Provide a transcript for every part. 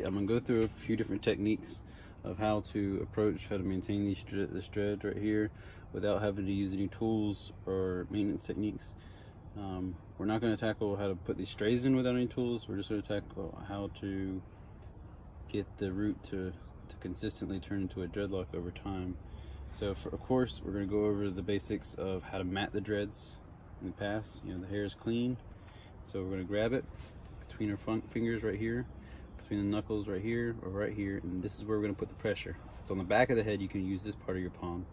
I'm gonna go through a few different techniques of how to maintain this dread right here without having to use any tools or maintenance techniques. We're not going to tackle how to put these strays in without any tools. We're just going to tackle how to get the root to consistently turn into a dreadlock over time. So of course we're going to go over the basics of how to mat the dreads in the past. You know, the hair is clean, so we're going to grab it between our front fingers right here, between the knuckles right here or right here, and this is where we're going to put the pressure. If it's on the back of the head, you can use this part of your palm,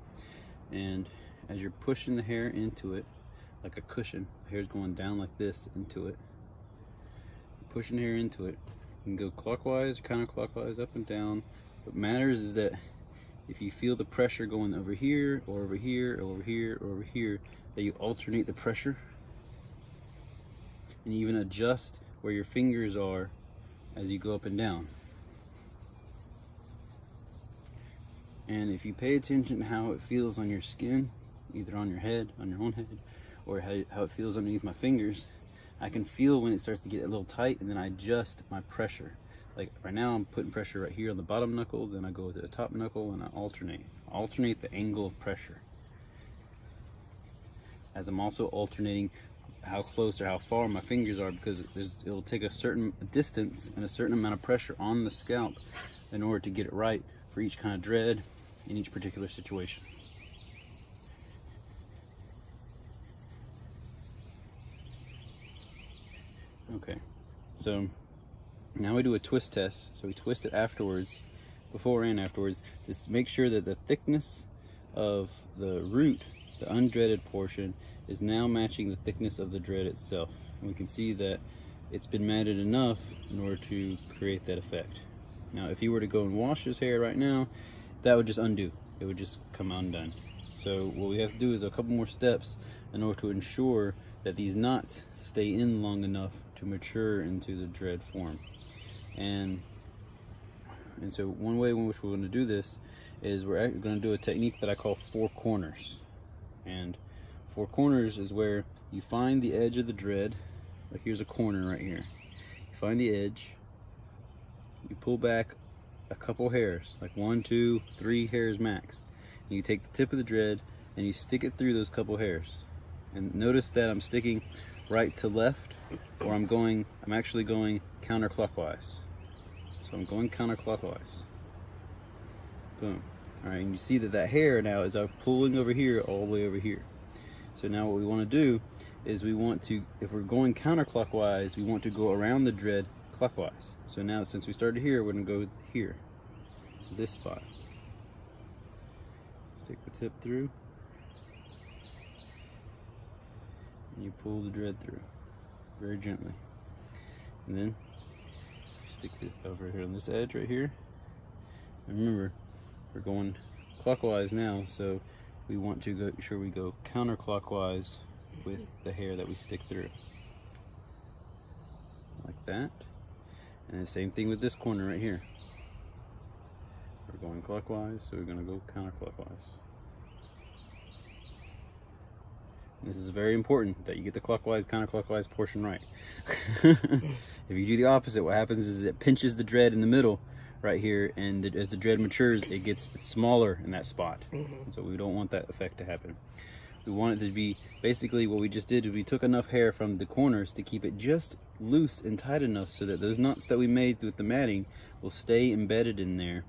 and as you're pushing the hair into it like a cushion, the hair's going down like this into it, pushing the hair into it. You can go clockwise, counterclockwise, up and down. What matters is that if you feel the pressure going over here or over here or over here or over here, that you alternate the pressure, and you even adjust where your fingers are as you go up and down. And if you pay attention to how it feels on your skin, either on your head, on your own head, or how it feels underneath my fingers, I can feel when it starts to get a little tight, and then I adjust my pressure. Like right now I'm putting pressure right here on the bottom knuckle, then I go to the top knuckle and I alternate the angle of pressure, as I'm also alternating how close or how far my fingers are, because it'll take a certain distance and a certain amount of pressure on the scalp in order to get it right for each kind of dread in each particular situation. Okay, so now we do a twist test. So we twist it afterwards, before and afterwards, to make sure that the thickness of the root, the undreaded portion, is now matching the thickness of the dread itself. And we can see that it's been matted enough in order to create that effect. Now if you were to go and wash his hair right now, that would just undo. It would just come undone. So what we have to do is a couple more steps in order to ensure that these knots stay in long enough to mature into the dread form. And so one way in which we're going to do this is we're going to do a technique that I call four corners. And four corners is where you find the edge of the dread. Like here's a corner right here. You find the edge, you pull back a couple hairs, like 1, 2, 3 hairs max. And you take the tip of the dread and you stick it through those couple hairs. And notice that I'm sticking right to left, or I'm actually going counterclockwise. So I'm going counterclockwise. Boom. All right, and you see that hair now is pulling over here all the way over here. So now what we want to do is if we're going counterclockwise, we want to go around the dread clockwise. So now since we started here, we're going to go here, this spot. Stick the tip through, and you pull the dread through very gently, and then stick it over here on this edge right here. And remember, we're going clockwise now, so we want to go sure we go counterclockwise with the hair that we stick through, like that. And the same thing with this corner right here. We're going clockwise, so we're going to go counterclockwise. This is very important that you get the clockwise, counterclockwise portion right. If you do the opposite, what happens is it pinches the dread in the middle right here, and as the dread matures, it gets smaller in that spot. So we don't want that effect to happen. We want it to be, basically what we just did is we took enough hair from the corners to keep it just loose and tight enough so that those knots that we made with the matting will stay embedded in there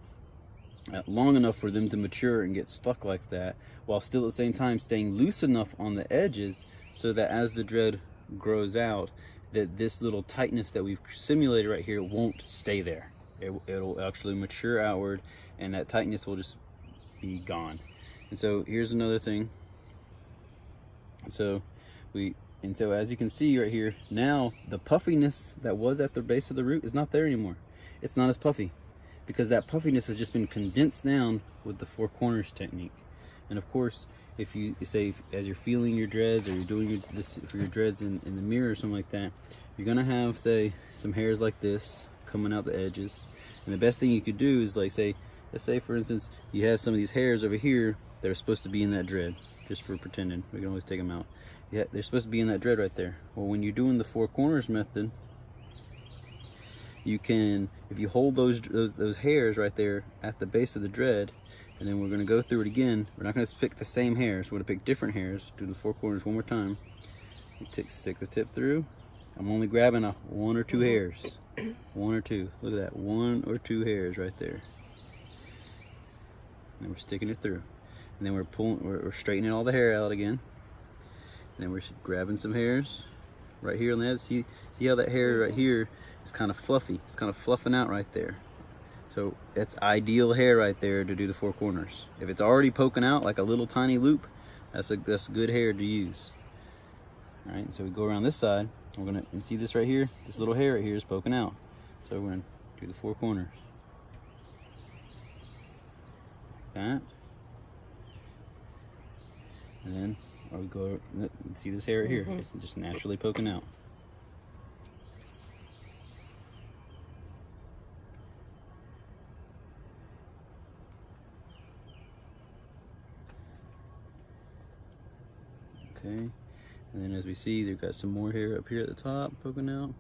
long enough for them to mature and get stuck like that, while still at the same time staying loose enough on the edges so that as the dread grows out, that this little tightness that we've simulated right here won't stay there. It'll actually mature outward, and that tightness will just be gone. And so here's another thing. So as you can see right here, now the puffiness that was at the base of the root is not there anymore. It's not as puffy, because that puffiness has just been condensed down with the four corners technique. And of course, if you say, as you're feeling your dreads, or you're doing this for your dreads in the mirror or something like that, you're gonna have, say, some hairs like this coming out the edges. And the best thing you could do is, like, let's say for instance you have some of these hairs over here that are supposed to be in that dread, just for pretending. We can always take them out. Yeah, they're supposed to be in that dread right there. Well, when you're doing the four corners method, you can, if you hold those hairs right there at the base of the dread, and then we're going to go through it again. We're not going to pick the same hairs. We're going to pick different hairs. Do the 4 corners one more time. Stick the tip through. I'm only grabbing 1 or 2 hairs. 1 or 2. Look at that. 1 or 2 hairs right there. And we're sticking it through. And then we're straightening all the hair out again. And then we're grabbing some hairs right here on the edge. See how that hair right here is kind of fluffy. It's kind of fluffing out right there. So that's ideal hair right there to do the 4 corners. If it's already poking out like a little tiny loop, that's good hair to use. All right, so we go around this side. We're gonna, and see this right here? This little hair right here is poking out. So we're gonna do the 4 corners. Like that. And then we go, see this hair right here? It's just naturally poking out. Okay, and then as we see, they've got some more hair up here at the top poking out.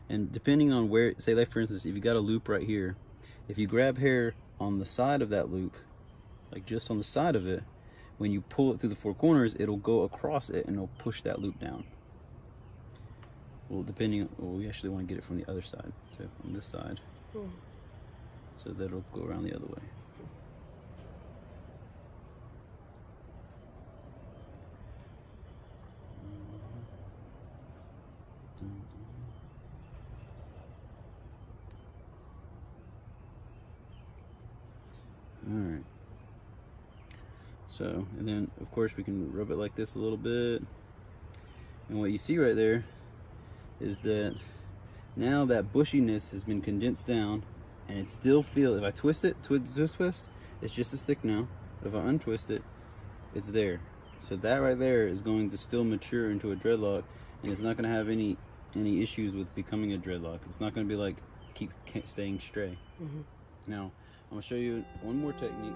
And depending on where, say like for instance, if you got a loop right here, if you grab hair on the side of that loop, like just on the side of it, when you pull it through the 4 corners, it'll go across it and it'll push that loop down. Well, we actually want to get it from the other side, so on this side, so that it'll go around the other way. Alright, so, and then of course we can rub it like this a little bit, and what you see right there is that now that bushiness has been condensed down, and it still feels, if I twist it, twist, it's just as thick now, but if I untwist it, it's there. So that right there is going to still mature into a dreadlock, and it's not going to have any issues with becoming a dreadlock. It's not going to be like keep staying stray. Now I'm going to show you one more technique.